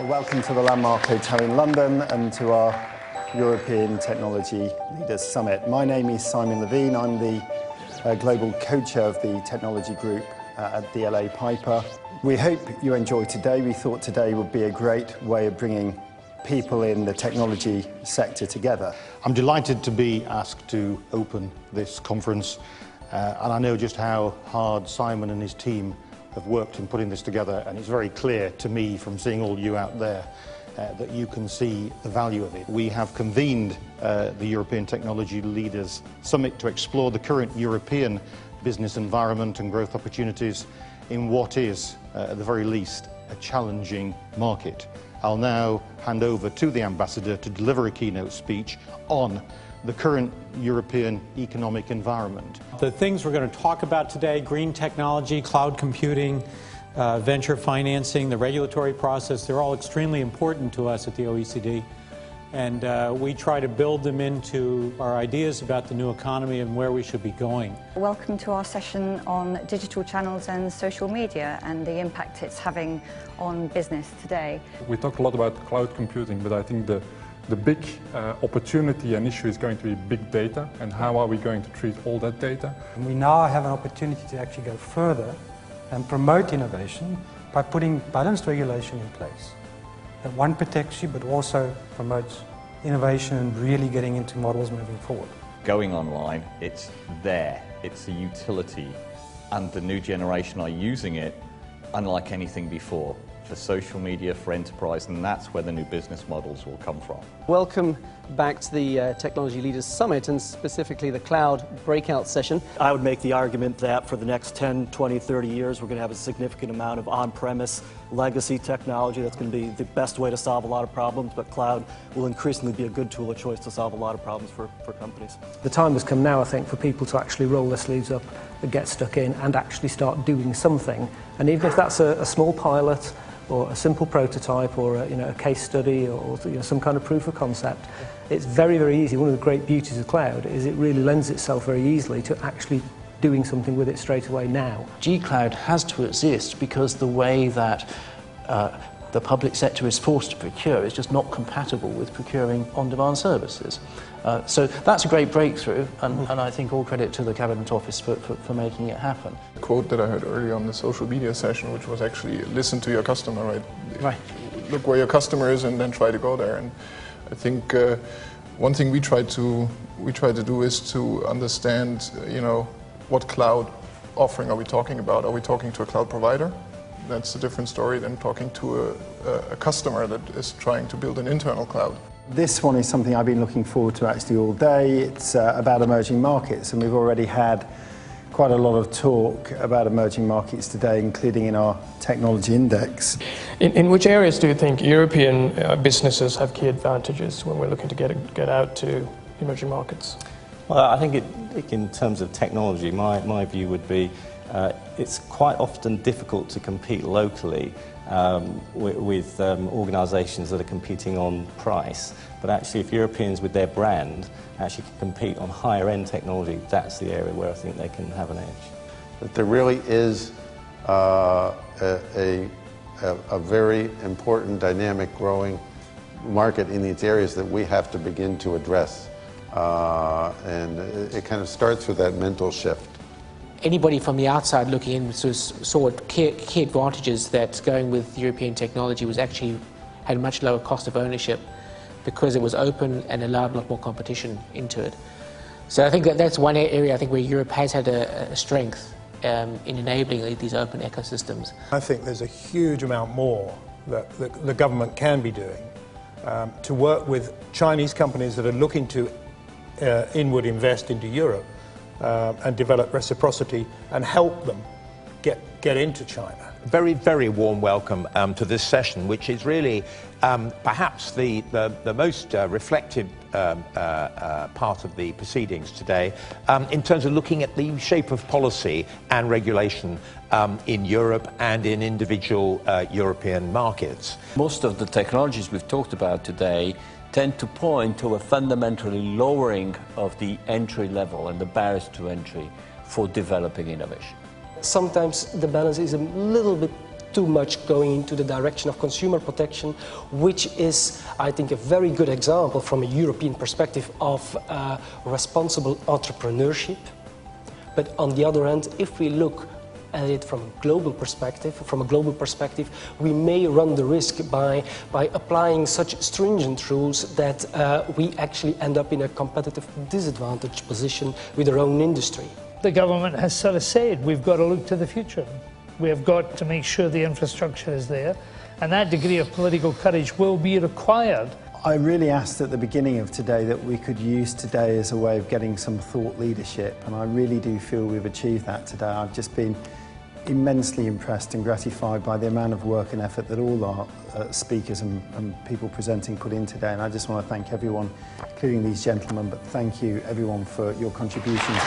Welcome to the Landmark Hotel in London and to our European Technology Leaders Summit. My name is Simon Levine. I'm the Global Co-Chair of the Technology Group at DLA Piper. We hope you enjoy today. We thought today would be a great way of bringing people in the technology sector together. I'm delighted to be asked to open this conference, and I know just how hard Simon and his team have worked in putting this together, and it's very clear to me from seeing all you out there that you can see the value of it. We have convened the European Technology Leaders Summit to explore the current European business environment and growth opportunities in what is, at the very least, a challenging market. I'll now hand over to the Ambassador to deliver a keynote speech on the current European economic environment. The things we're going to talk about today, green technology, cloud computing, venture financing, the regulatory process, they're all extremely important to us at the OECD. And we try to build them into our ideas about the new economy and where we should be going. Welcome to our session on digital channels and social media and the impact it's having on business today. We talk a lot about cloud computing, but I think the big opportunity and issue is going to be big data, and how are we going to treat all that data. And we now have an opportunity to actually go further and promote innovation by putting balanced regulation in place. That one protects you but also promotes innovation and really getting into models moving forward. Going online, it's there, it's a utility, and the new generation are using it unlike anything before. For social media, for enterprise, and that's where the new business models will come from. Welcome back to the Technology Leaders Summit, and specifically the cloud breakout session. I would make the argument that for the next 10, 20, 30 years, we're going to have a significant amount of on-premise legacy technology. That's going to be the best way to solve a lot of problems, but cloud will increasingly be a good tool of choice to solve a lot of problems for companies. The time has come now, I think, for people to actually roll their sleeves up and get stuck in and actually start doing something. And even if that's a small pilot, or a simple prototype, or a case study, or some kind of proof of concept, it's very, very easy. One of the great beauties of cloud is it really lends itself very easily to actually doing something with it straight away now. G-Cloud has to exist because the way that the public sector is forced to procure is just not compatible with procuring on-demand services. So that's a great breakthrough, and I think all credit to the Cabinet Office for making it happen. The quote that I heard earlier on the social media session, which was actually listen to your customer, right? Right. Look where your customer is and then try to go there. And I think one thing we try to do is to understand, what cloud offering are we talking about? Are we talking to a cloud provider? That's a different story than talking to a customer that is trying to build an internal cloud. This one is something I've been looking forward to actually all day. It's about emerging markets, and we've already had quite a lot of talk about emerging markets today, including in our technology index. In which areas do you think European businesses have key advantages when we're looking to get out to emerging markets? Well, I think in terms of technology, my view would be it's quite often difficult to compete locally with organisations that are competing on price, but actually if Europeans with their brand actually can compete on higher end technology, that's the area where I think they can have an edge. That there really is a very important, dynamic, growing market in these areas that we have to begin to address, and it kind of starts with that mental shift. Anybody from the outside looking in saw key advantages that going with European technology was actually had a much lower cost of ownership because it was open and allowed a lot more competition into it. So I think that's one area I think where Europe has had a strength in enabling these open ecosystems. I think there's a huge amount more that the government can be doing to work with Chinese companies that are looking to inward invest into Europe. And develop reciprocity and help them get into China. Very, very warm welcome to this session, which is really perhaps the most reflective part of the proceedings today in terms of looking at the shape of policy and regulation in Europe and in individual European markets. Most of the technologies we've talked about today tend to point to a fundamentally lowering of the entry level and the barriers to entry for developing innovation. Sometimes the balance is a little bit too much going into the direction of consumer protection, which is, I think, a very good example from a European perspective of responsible entrepreneurship. But on the other hand, if we look at it from a global perspective, we may run the risk by applying such stringent rules that we actually end up in a competitive disadvantaged position with our own industry. The government has sort of said we've got to look to the future. We have got to make sure the infrastructure is there, and that degree of political courage will be required. I really asked at the beginning of today that we could use today as a way of getting some thought leadership, and I really do feel we've achieved that today. I've just been immensely impressed and gratified by the amount of work and effort that all our speakers and people presenting put in today, and I just want to thank everyone, including these gentlemen, but thank you everyone for your contributions.